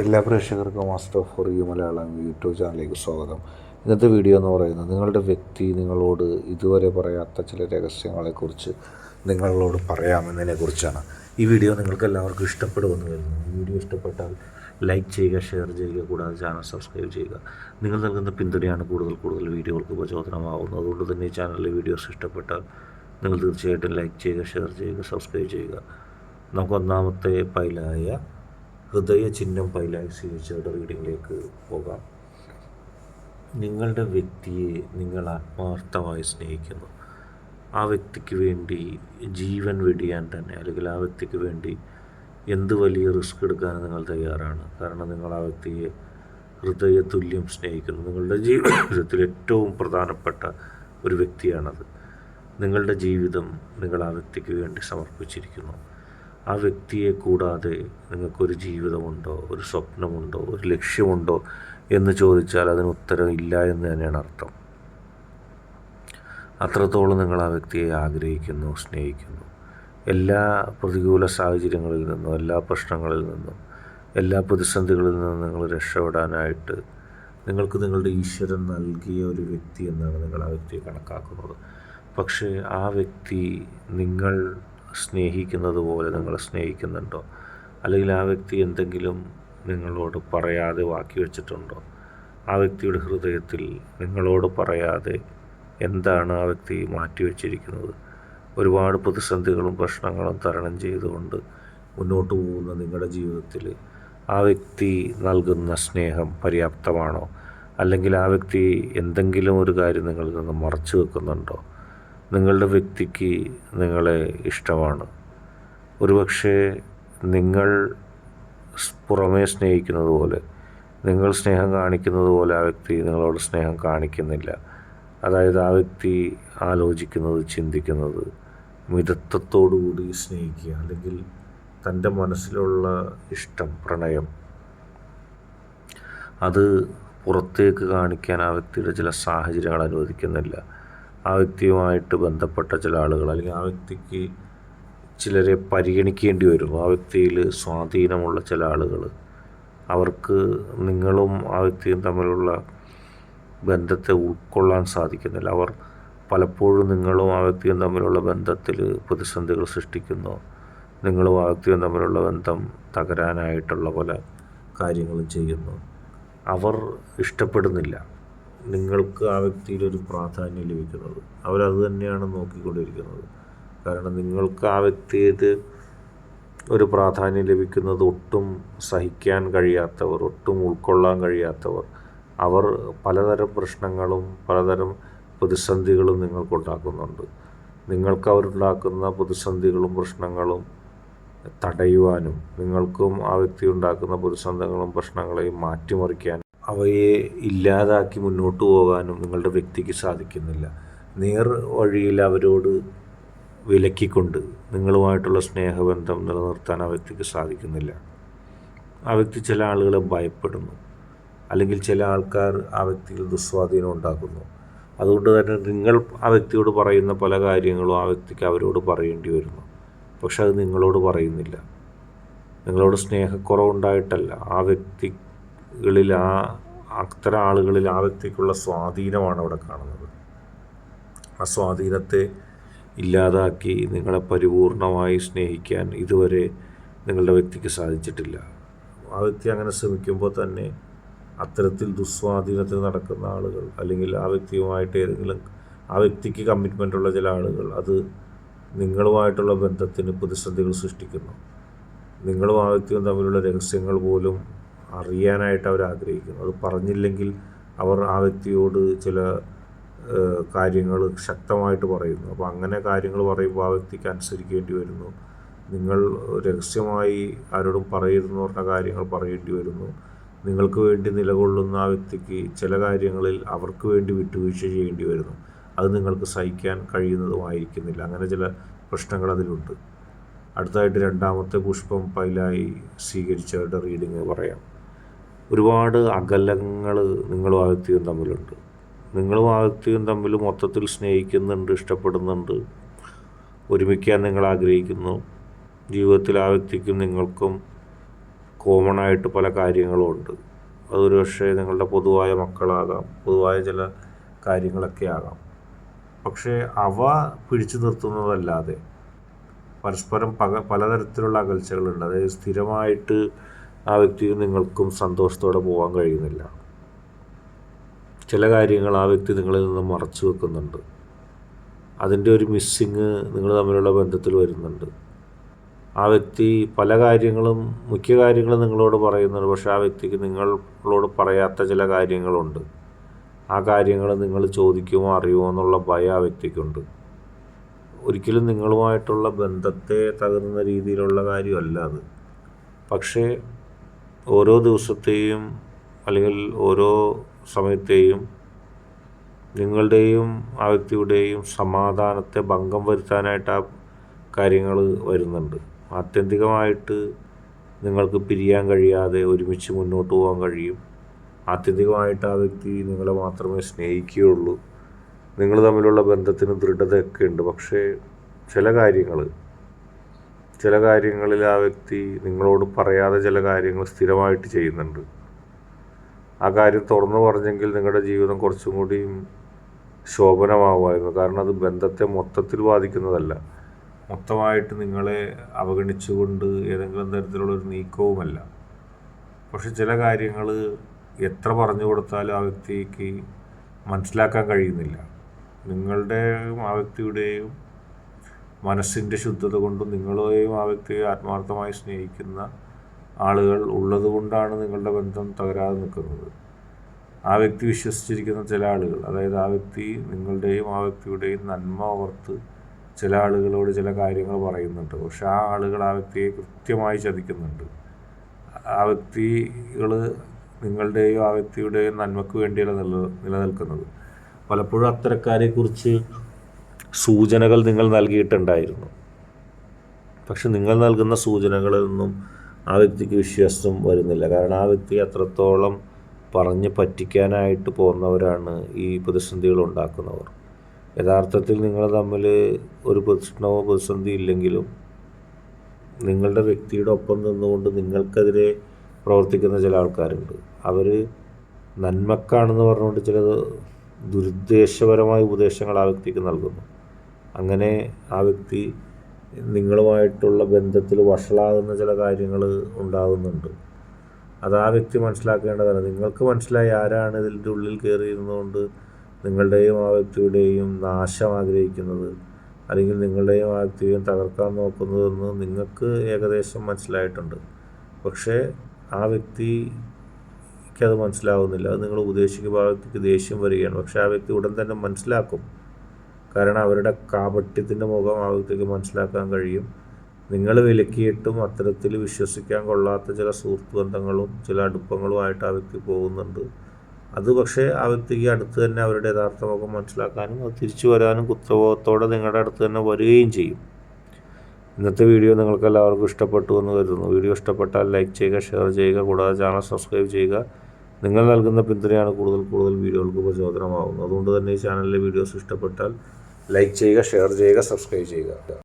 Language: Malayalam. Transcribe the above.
എല്ലാ പ്രേക്ഷകർക്കും master for you Malayalam YouTube ചാനലിലേക്ക് സ്വാഗതം. ഇന്നത്തെ വീഡിയോ എന്ന് പറയുന്നത് നിങ്ങളുടെ വ്യക്തി നിങ്ങളോട് ഇതുവരെ പറയാത്ത ചില രഹസ്യങ്ങളെക്കുറിച്ച് നിങ്ങളോട് പറയാമെന്നതിനെക്കുറിച്ചാണ്. ഈ വീഡിയോ നിങ്ങൾക്ക് എല്ലാവർക്കും ഇഷ്ടപ്പെടുമെന്ന് കരുതുന്നു. ഈ വീഡിയോ ഇഷ്ടപ്പെട്ടാൽ ലൈക്ക് ചെയ്യുക, ഷെയർ ചെയ്യുക, കൂടാതെ ചാനൽ സബ്സ്ക്രൈബ് ചെയ്യുക. നിങ്ങൾ നൽകുന്ന പിന്തുണയാണ് കൂടുതൽ വീഡിയോകൾക്ക് പ്രചോദനമാകുന്നത്. അതുകൊണ്ട് തന്നെ ഈ ചാനലിലെ വീഡിയോസ് ഇഷ്ടപ്പെട്ടാൽ നിങ്ങൾ തീർച്ചയായിട്ടും ലൈക്ക് ചെയ്യുക, ഷെയർ ചെയ്യുക, സബ്സ്ക്രൈബ് ചെയ്യുക. നമുക്ക് ഒന്നാമത്തെ പൈലായ ഹൃദയ ചിഹ്നം പൈലായി സ്വീകരിച്ചവരുടെ റീഡിങ്ങിലേക്ക് പോകാം. നിങ്ങളുടെ വ്യക്തിയെ നിങ്ങൾ ആത്മാർത്ഥമായി സ്നേഹിക്കുന്നു. ആ വ്യക്തിക്ക് വേണ്ടി ജീവൻ വെടിയാൻ തന്നെ, അല്ലെങ്കിൽ ആ വ്യക്തിക്ക് വേണ്ടി എന്ത് വലിയ റിസ്ക് എടുക്കാനും നിങ്ങൾ തയ്യാറാണ്. കാരണം നിങ്ങൾ ആ വ്യക്തിയെ ഹൃദയതുല്യം സ്നേഹിക്കുന്നു. നിങ്ങളുടെ ജീവിതത്തിൽ ഏറ്റവും പ്രധാനപ്പെട്ട ഒരു വ്യക്തിയാണത്. നിങ്ങളുടെ ജീവിതം നിങ്ങൾ ആ വ്യക്തിക്ക് വേണ്ടി സമർപ്പിച്ചിരിക്കുന്നു. ആ വ്യക്തിയെ കൂടാതെ നിങ്ങൾക്കൊരു ജീവിതമുണ്ടോ, ഒരു സ്വപ്നമുണ്ടോ, ഒരു ലക്ഷ്യമുണ്ടോ എന്ന് ചോദിച്ചാൽ അതിന് ഉത്തരം ഇല്ല എന്ന് തന്നെയാണ് അർത്ഥം. അത്രത്തോളം നിങ്ങൾ ആ വ്യക്തിയെ ആഗ്രഹിക്കുന്നു, സ്നേഹിക്കുന്നു. എല്ലാ പ്രതികൂല സാഹചര്യങ്ങളിൽ നിന്നും, എല്ലാ പ്രശ്നങ്ങളിൽ നിന്നും, എല്ലാ പ്രതിസന്ധികളിൽ നിന്നും നിങ്ങൾ രക്ഷപ്പെടാനായിട്ട് നിങ്ങൾക്ക് നിങ്ങളുടെ ഈശ്വരൻ നൽകിയ ഒരു വ്യക്തി എന്നാണ് നിങ്ങൾ ആ വ്യക്തിയെ കണക്കാക്കുന്നത്. പക്ഷേ ആ വ്യക്തി നിങ്ങൾ സ്നേഹിക്കുന്നത് പോലെ നിങ്ങളെ സ്നേഹിക്കുന്നുണ്ടോ? അല്ലെങ്കിൽ ആ വ്യക്തി എന്തെങ്കിലും നിങ്ങളോട് പറയാതെ ബാക്കി വെച്ചിട്ടുണ്ടോ? ആ വ്യക്തിയുടെ ഹൃദയത്തിൽ നിങ്ങളോട് പറയാതെ എന്താണ് ആ വ്യക്തി മാറ്റിവെച്ചിരിക്കുന്നത്? ഒരുപാട് പ്രതിസന്ധികളും പ്രശ്നങ്ങളും തരണം ചെയ്തുകൊണ്ട് മുന്നോട്ട് പോകുന്ന നിങ്ങളുടെ ജീവിതത്തിൽ ആ വ്യക്തി നൽകുന്ന സ്നേഹം പര്യാപ്തമാണോ? അല്ലെങ്കിൽ ആ വ്യക്തി എന്തെങ്കിലും ഒരു കാര്യം നിങ്ങളിൽ നിന്ന് മറച്ചു വെക്കുന്നുണ്ടോ? നിങ്ങളുടെ വ്യക്തിക്ക് നിങ്ങളെ ഇഷ്ടമാണ്. ഒരുപക്ഷെ നിങ്ങൾ പുറമേ സ്നേഹിക്കുന്നത് പോലെ, നിങ്ങൾ സ്നേഹം കാണിക്കുന്നത് പോലെ ആ വ്യക്തി നിങ്ങളോട് സ്നേഹം കാണിക്കുന്നില്ല. അതായത് ആ വ്യക്തി ആലോചിക്കുന്നത്, ചിന്തിക്കുന്നത് മിതത്വത്തോടുകൂടി സ്നേഹിക്കുക, അല്ലെങ്കിൽ തൻ്റെ മനസ്സിലുള്ള ഇഷ്ടം, പ്രണയം അത് പുറത്തേക്ക് കാണിക്കാൻ ആ വ്യക്തിയുടെ ചില സാഹചര്യങ്ങൾ അനുവദിക്കുന്നില്ല. ആ വ്യക്തിയുമായിട്ട് ബന്ധപ്പെട്ട ചില ആളുകൾ, അല്ലെങ്കിൽ ആ വ്യക്തിക്ക് ചിലരെ പരിഗണിക്കേണ്ടി വരും. ആ വ്യക്തിയിൽ സ്വാധീനമുള്ള ചില ആളുകൾ, അവർക്ക് നിങ്ങളും ആ വ്യക്തിയും തമ്മിലുള്ള ബന്ധത്തെ ഉൾക്കൊള്ളാൻ സാധിക്കുന്നില്ല. അവർ പലപ്പോഴും നിങ്ങളും ആ വ്യക്തിയും തമ്മിലുള്ള ബന്ധത്തിൽ പ്രതിസന്ധികൾ സൃഷ്ടിക്കുന്നു. നിങ്ങളും ആ വ്യക്തിയും തമ്മിലുള്ള ബന്ധം തകരാനായിട്ടുള്ള പല കാര്യങ്ങളും ചെയ്യുന്നു. അവർ ഇഷ്ടപ്പെടുന്നില്ല നിങ്ങൾക്ക് ആ വ്യക്തിയിലൊരു പ്രാധാന്യം ലഭിക്കുന്നത്. അവരത് തന്നെയാണ് നോക്കിക്കൊണ്ടിരിക്കുന്നത്. കാരണം നിങ്ങൾക്ക് ആ വ്യക്തിയിൽ ഒരു പ്രാധാന്യം ലഭിക്കുന്നത് ഒട്ടും സഹിക്കാൻ കഴിയാത്തവർ, ഒട്ടും ഉൾക്കൊള്ളാൻ കഴിയാത്തവർ, അവർ പലതരം പ്രശ്നങ്ങളും പലതരം പ്രതിസന്ധികളും നിങ്ങൾക്കുണ്ടാക്കുന്നുണ്ട്. നിങ്ങൾക്ക് അവരുണ്ടാക്കുന്ന പ്രതിസന്ധികളും പ്രശ്നങ്ങളും തടയുവാനും, നിങ്ങൾക്കും ആ വ്യക്തി ഉണ്ടാക്കുന്ന പ്രതിസന്ധികളും പ്രശ്നങ്ങളെയും മാറ്റിമറിക്കാനും, അവയെ ഇല്ലാതാക്കി മുന്നോട്ട് പോകാനും നിങ്ങളുടെ വ്യക്തിക്ക് സാധിക്കുന്നില്ല. നേർ വഴിയിൽ അവരോട് വിലക്കിക്കൊണ്ട് നിങ്ങളുമായിട്ടുള്ള സ്നേഹബന്ധം നിലനിർത്താൻ ആ വ്യക്തിക്ക് സാധിക്കുന്നില്ല. ആ വ്യക്തി ചില ആളുകളെ ഭയപ്പെടുന്നു, അല്ലെങ്കിൽ ചില ആൾക്കാർ ആ വ്യക്തിയിൽ ദുസ്വാധീനം ഉണ്ടാക്കുന്നു. അതുകൊണ്ട് തന്നെ നിങ്ങൾ ആ വ്യക്തിയോട് പറയുന്ന പല കാര്യങ്ങളും ആ വ്യക്തിക്ക് അവരോട് പറയേണ്ടി വരുന്നു. പക്ഷെ അത് നിങ്ങളോട് പറയുന്നില്ല. നിങ്ങളോട് സ്നേഹക്കുറവുണ്ടായിട്ടല്ല, ആ വ്യക്തികളിൽ അത്തരം ആളുകളിൽ ആ വ്യക്തിക്കുള്ള സ്വാധീനമാണ് അവിടെ കാണുന്നത്. ആ സ്വാധീനത്തെ ഇല്ലാതാക്കി നിങ്ങളെ പരിപൂർണമായി സ്നേഹിക്കാൻ ഇതുവരെ നിങ്ങളുടെ വ്യക്തിക്ക് സാധിച്ചിട്ടില്ല. ആ വ്യക്തി അങ്ങനെ ശ്രമിക്കുമ്പോൾ തന്നെ അത്തരത്തിൽ ദുസ്വാധീനത്തിൽ നടക്കുന്ന ആളുകൾ, അല്ലെങ്കിൽ ആ വ്യക്തിയുമായിട്ട് ഏതെങ്കിലും ആ വ്യക്തിക്ക് കമ്മിറ്റ്മെൻറ്റുള്ള ചില ആളുകൾ, അത് നിങ്ങളുമായിട്ടുള്ള ബന്ധത്തിന് പ്രതിസന്ധികൾ സൃഷ്ടിക്കുന്നു. നിങ്ങളും ആ വ്യക്തിയും തമ്മിലുള്ള രഹസ്യങ്ങൾ പോലും അറിയാനായിട്ട് അവർ ആഗ്രഹിക്കുന്നു. അത് പറഞ്ഞില്ലെങ്കിൽ അവർ ആ വ്യക്തിയോട് ചില കാര്യങ്ങൾ ശക്തമായിട്ട് പറയുന്നു. അപ്പോൾ അങ്ങനെ കാര്യങ്ങൾ പറയുമ്പോൾ ആ വ്യക്തിക്ക് അനുസരിക്കേണ്ടി വരുന്നു. നിങ്ങൾ രഹസ്യമായി ആരോടും പറയരുതെന്ന് പറഞ്ഞ കാര്യങ്ങൾ പറയേണ്ടി വരുന്നു. നിങ്ങൾക്ക് വേണ്ടി നിലകൊള്ളുന്ന ആ വ്യക്തിക്ക് ചില കാര്യങ്ങളിൽ അവർക്ക് വേണ്ടി വിട്ടുവീഴ്ച ചെയ്യേണ്ടി വരുന്നു. അത് നിങ്ങൾക്ക് സഹിക്കാൻ കഴിയുന്നതുമായിരിക്കുന്നില്ല. അങ്ങനെ ചില പ്രശ്നങ്ങൾ അതിലുണ്ട്. അടുത്തതായിട്ട് രണ്ടാമത്തെ പുഷ്പം പൈലായി സ്വീകരിച്ചവരുടെ റീഡിങ് പറയാം. ഒരുപാട് അകലങ്ങൾ നിങ്ങളും ആ വ്യക്തിയും തമ്മിലുണ്ട്. നിങ്ങളും ആ വ്യക്തിയും തമ്മിൽ മൊത്തത്തിൽ സ്നേഹിക്കുന്നുണ്ട്, ഇഷ്ടപ്പെടുന്നുണ്ട്, ഒരുമിക്കാൻ നിങ്ങൾ ആഗ്രഹിക്കുന്നു. ജീവിതത്തിൽ ആ വ്യക്തിക്കും നിങ്ങൾക്കും കോമൺ ആയിട്ട് പല കാര്യങ്ങളും ഉണ്ട്. അതൊരു പക്ഷേ നിങ്ങളുടെ പൊതുവായ മക്കളാകാം, പൊതുവായ ചില കാര്യങ്ങളൊക്കെ ആകാം. പക്ഷേ അവ പിടിച്ചു നിർത്തുന്നതല്ലാതെ പരസ്പരം പലതരത്തിലുള്ള അകൽച്ചകളുണ്ട്. അതായത് സ്ഥിരമായിട്ട് ആ വ്യക്തിയും നിങ്ങൾക്കും സന്തോഷത്തോടെ പോകാൻ കഴിയുന്നില്ല. ചില കാര്യങ്ങൾ ആ വ്യക്തി നിങ്ങളിൽ നിന്ന് മറച്ചു വെക്കുന്നുണ്ട്. അതിൻ്റെ ഒരു മിസ്സിങ് നിങ്ങൾ തമ്മിലുള്ള ബന്ധത്തിൽ വരുന്നുണ്ട്. ആ വ്യക്തി പല കാര്യങ്ങളും, മുഖ്യ കാര്യങ്ങളും നിങ്ങളോട് പറയുന്നുണ്ട്. പക്ഷേ ആ വ്യക്തിക്ക് നിങ്ങളോട് പറയാത്ത ചില കാര്യങ്ങളുണ്ട്. ആ കാര്യങ്ങൾ നിങ്ങൾ ചോദിക്കുമോ അറിയുമോ എന്നുള്ള ഭയം ആ വ്യക്തിക്കുണ്ട്. ഒരിക്കലും നിങ്ങളുമായിട്ടുള്ള ബന്ധത്തെ തകർന്ന രീതിയിലുള്ള കാര്യമല്ല അത്. പക്ഷേ ഓരോ ദിവസത്തെയും അല്ലെങ്കിൽ ഓരോ സമയത്തെയും നിങ്ങളുടെയും ആ വ്യക്തിയുടെയും സമാധാനത്തെ ഭംഗം വരുത്താനായിട്ട് ആ കാര്യങ്ങൾ വരുന്നുണ്ട്. ആത്യന്തികമായിട്ട് നിങ്ങൾക്ക് പിരിയാൻ കഴിയാതെ ഒരുമിച്ച് മുന്നോട്ട് പോകാൻ കഴിയും. ആത്യന്തികമായിട്ട് ആ വ്യക്തി നിങ്ങളെ മാത്രമേ സ്നേഹിക്കുകയുള്ളൂ. നിങ്ങൾ തമ്മിലുള്ള ബന്ധത്തിന് ദൃഢതയൊക്കെ ഉണ്ട്. പക്ഷേ ചില കാര്യങ്ങളിൽ ആ വ്യക്തി നിങ്ങളോട് പറയാതെ ചില കാര്യങ്ങൾ സ്ഥിരമായിട്ട് ചെയ്യുന്നുണ്ട്. ആ കാര്യം തുറന്നു പറഞ്ഞെങ്കിൽ നിങ്ങളുടെ ജീവിതം കുറച്ചും കൂടിയും ശോഭനമാകുമായിരുന്നു. കാരണം അത് ബന്ധത്തെ മൊത്തത്തിൽ ബാധിക്കുന്നതല്ല, മൊത്തമായിട്ട് നിങ്ങളെ അവഗണിച്ചുകൊണ്ട് ഏതെങ്കിലും തരത്തിലുള്ളൊരു നീക്കവുമല്ല. പക്ഷെ ചില കാര്യങ്ങൾ എത്ര പറഞ്ഞു കൊടുത്താലും ആ വ്യക്തിക്ക് മനസ്സിലാക്കാൻ കഴിയുന്നില്ല. നിങ്ങളുടെയും ആ വ്യക്തിയുടെയും മനസ്സിൻ്റെ ശുദ്ധത കൊണ്ടും നിങ്ങളെയും ആ വ്യക്തിയെ ആത്മാർത്ഥമായി സ്നേഹിക്കുന്ന ആളുകൾ ഉള്ളത് കൊണ്ടാണ് നിങ്ങളുടെ ബന്ധം തകരാതെ നിൽക്കുന്നത്. ആ വ്യക്തി വിശ്വസിച്ചിരിക്കുന്ന ചില ആളുകൾ, അതായത് ആ വ്യക്തി നിങ്ങളുടെയും ആ വ്യക്തിയുടെയും നന്മ ഓർത്ത് ചില ആളുകളോട് ചില കാര്യങ്ങൾ പറയുന്നുണ്ട്. പക്ഷെ ആ ആളുകൾ ആ വ്യക്തിയെ കൃത്യമായി ചതിക്കുന്നുണ്ട്. ആ വ്യക്തികൾ നിങ്ങളുടെയും ആ വ്യക്തിയുടെയും നന്മയ്ക്ക് വേണ്ടിയാണ് നിലനിൽക്കുന്നത്. പലപ്പോഴും അത്തരക്കാരെക്കുറിച്ച് സൂചനകൾ നിങ്ങൾ നൽകിയിട്ടുണ്ടായിരുന്നു. പക്ഷെ നിങ്ങൾ നൽകുന്ന സൂചനകളിലൊന്നും ആ വ്യക്തിക്ക് വിശ്വാസം വരുന്നില്ല. കാരണം ആ വ്യക്തി അത്രത്തോളം പറഞ്ഞ് പറ്റിക്കാനായിട്ട് പോകുന്നവരാണ് ഈ പ്രതിസന്ധികൾ ഉണ്ടാക്കുന്നവർ. യഥാർത്ഥത്തിൽ നിങ്ങൾ തമ്മിൽ ഒരു പ്രശ്നമോ പ്രതിസന്ധി ഇല്ലെങ്കിലും നിങ്ങളുടെ വ്യക്തിയുടെ ഒപ്പം നിന്നുകൊണ്ട് നിങ്ങൾക്കെതിരെ പ്രവർത്തിക്കുന്ന ചില ആൾക്കാരുണ്ട്. അവർ നന്മക്കാണെന്ന് പറഞ്ഞുകൊണ്ട് ചില ദുരുദ്ദേശപരമായ ഉപദേശങ്ങൾ ആ വ്യക്തിക്ക് നൽകുന്നു. അങ്ങനെ ആ വ്യക്തി നിങ്ങളുമായിട്ടുള്ള ബന്ധത്തിൽ വഷളാകുന്ന ചില കാര്യങ്ങൾ ഉണ്ടാകുന്നുണ്ട്. അത് ആ വ്യക്തി മനസ്സിലാക്കേണ്ടതാണ്. നിങ്ങൾക്ക് മനസ്സിലായി ആരാണ് ഇതിൻ്റെ ഉള്ളിൽ കയറിയിരുന്നുകൊണ്ട് നിങ്ങളുടെയും ആ വ്യക്തിയുടെയും നാശം ആഗ്രഹിക്കുന്നത്, അല്ലെങ്കിൽ നിങ്ങളുടെയും ആ വ്യക്തിയെയും തകർക്കാൻ നോക്കുന്നതെന്ന് നിങ്ങൾക്ക് ഏകദേശം മനസ്സിലായിട്ടുണ്ട്. പക്ഷേ ആ വ്യക്തിക്കത് മനസ്സിലാവുന്നില്ല. അത് നിങ്ങൾ ഉപദേശിക്കുമ്പോൾ ആ വ്യക്തിക്ക് ദേഷ്യം വരികയാണ്. പക്ഷേ ആ വ്യക്തി ഉടൻ തന്നെ മനസ്സിലാക്കും. കാരണം അവരുടെ കാപട്യത്തിൻ്റെ മുഖം ആ വ്യക്തിക്ക് മനസ്സിലാക്കാൻ കഴിയും. നിങ്ങൾ വിലക്കിയിട്ടും അത്തരത്തിൽ വിശ്വസിക്കാൻ കൊള്ളാത്ത ചില സുഹൃത്ത് ബന്ധങ്ങളും ചില അടുപ്പങ്ങളുമായിട്ട് ആ വ്യക്തി പോകുന്നുണ്ട്. അത് പക്ഷേ ആ വ്യക്തിക്ക് അടുത്ത് തന്നെ അവരുടെ യഥാർത്ഥ മുഖം മനസ്സിലാക്കാനും അത് തിരിച്ചു വരാനും കുറ്റബോധത്തോടെ നിങ്ങളുടെ അടുത്ത് തന്നെ വരികയും ചെയ്യും. ഇന്നത്തെ വീഡിയോ നിങ്ങൾക്ക് എല്ലാവർക്കും ഇഷ്ടപ്പെട്ടു എന്ന് കരുതുന്നു. വീഡിയോ ഇഷ്ടപ്പെട്ടാൽ ലൈക്ക് ചെയ്യുക, ഷെയർ ചെയ്യുക, കൂടാതെ ചാനൽ സബ്സ്ക്രൈബ് ചെയ്യുക. നിങ്ങൾ നൽകുന്ന പിന്തുണയാണ് കൂടുതൽ വീഡിയോകൾക്ക് പ്രചോദനമാകുന്നത്. അതുകൊണ്ട് തന്നെ ഈ ചാനലിലെ വീഡിയോസ് ഇഷ്ടപ്പെട്ടാൽ ലൈക്ക് ചെയ്യുക, ഷെയർ ചെയ്യുക, സബ്സ്ക്രൈബ് ചെയ്യുക.